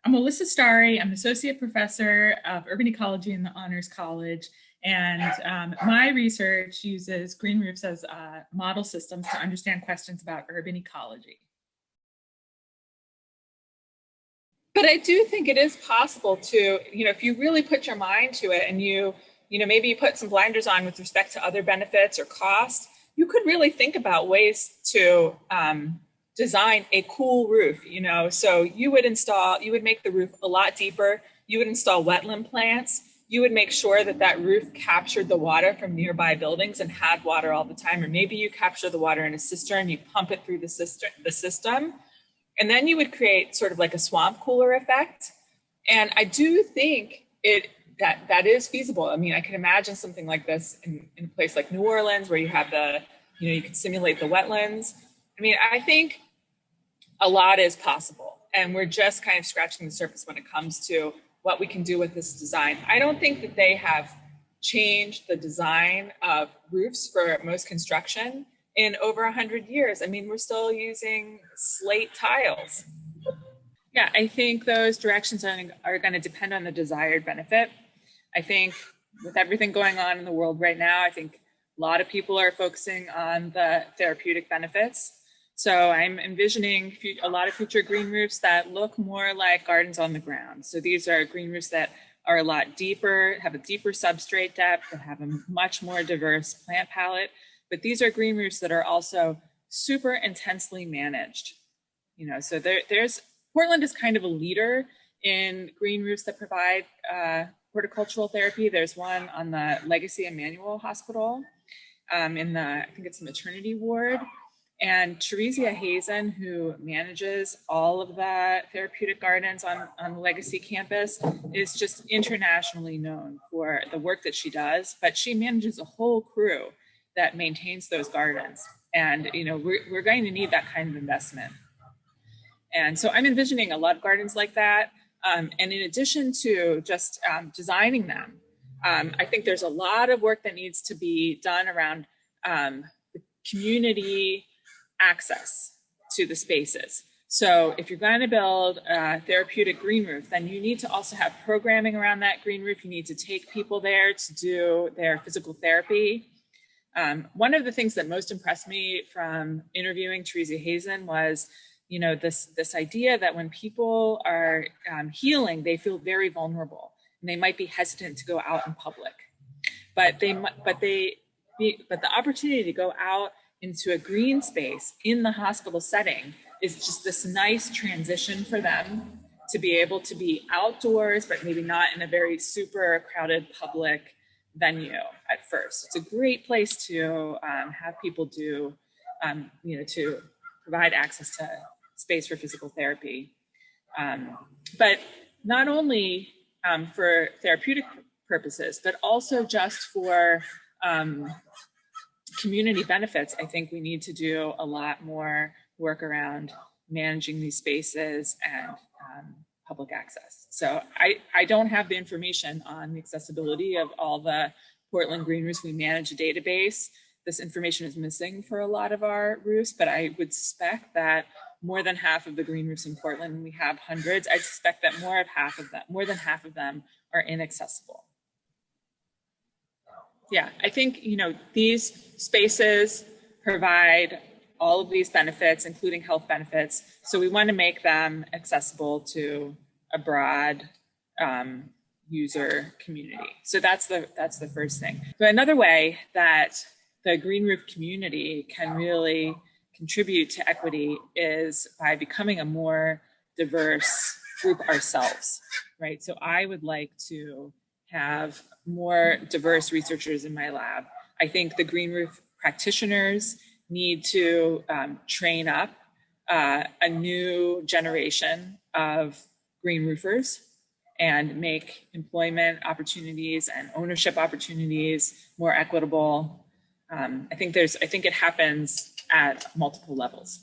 I'm Alyssa Starry. I'm an associate professor of urban ecology in the Honors College. And my research uses green roofs as model systems to understand questions about urban ecology. But I do think it is possible to, if you really put your mind to it and maybe you put some blinders on with respect to other benefits or cost, you could really think about ways to design a cool roof, So you would make the roof a lot deeper. You would install wetland plants. You would make sure that that roof captured the water from nearby buildings and had water all the time. Or maybe you capture the water in a cistern, you pump it through the system. And then you would create sort of like a swamp cooler effect. And I do think that is feasible. I mean, I can imagine something like this in a place like New Orleans where you have you can simulate the wetlands. I mean, I think a lot is possible. And we're just kind of scratching the surface when it comes to what we can do with this design. I don't think that they have changed the design of roofs for most construction in over 100 years. I mean, we're still using slate tiles. Yeah, I think those directions are going to depend on the desired benefit. I think with everything going on in the world right now, I think a lot of people are focusing on the therapeutic benefits. So I'm envisioning a lot of future green roofs that look more like gardens on the ground. So these are green roofs that are a lot deeper, have a deeper substrate depth, that have a much more diverse plant palette. But these are green roofs that are also super intensely managed. So Portland is kind of a leader in green roofs that provide horticultural therapy. There's one on the Legacy Emmanuel Hospital I think it's the maternity ward. And Theresia Hazen, who manages all of the therapeutic gardens on the Legacy campus, is just internationally known for the work that she does, but she manages a whole crew that maintains those gardens. And, we're going to need that kind of investment. And so I'm envisioning a lot of gardens like that. And in addition to just designing them, I think there's a lot of work that needs to be done around the community access to the spaces. So if you're going to build a therapeutic green roof, then you need to also have programming around that green roof. You need to take people there to do their physical therapy. One of the things that most impressed me from interviewing Theresia Hazen was, this idea that when people are healing, they feel very vulnerable and they might be hesitant to go out in public. But the opportunity to go out into a green space in the hospital setting is just this nice transition for them to be able to be outdoors, but maybe not in a very super crowded public venue at first. It's a great place to have people do, to provide access to space for physical therapy. But not only for therapeutic purposes, but also just for community benefits. I think we need to do a lot more work around managing these spaces and public access. So I don't have the information on the accessibility of all the Portland green roofs. We manage a database. This information is missing for a lot of our roofs, but I would suspect that more than half of the green roofs in Portland, we have hundreds. I suspect that more than half of them are inaccessible. Yeah, I think, these spaces provide all of these benefits, including health benefits. So we want to make them accessible to a broad user community. So that's the first thing. So another way that the green roof community can really contribute to equity is by becoming a more diverse group ourselves, right? So I would like to have more diverse researchers in my lab. I think the green roof practitioners need to train up a new generation of green roofers and make employment opportunities and ownership opportunities more equitable. I think it happens at multiple levels.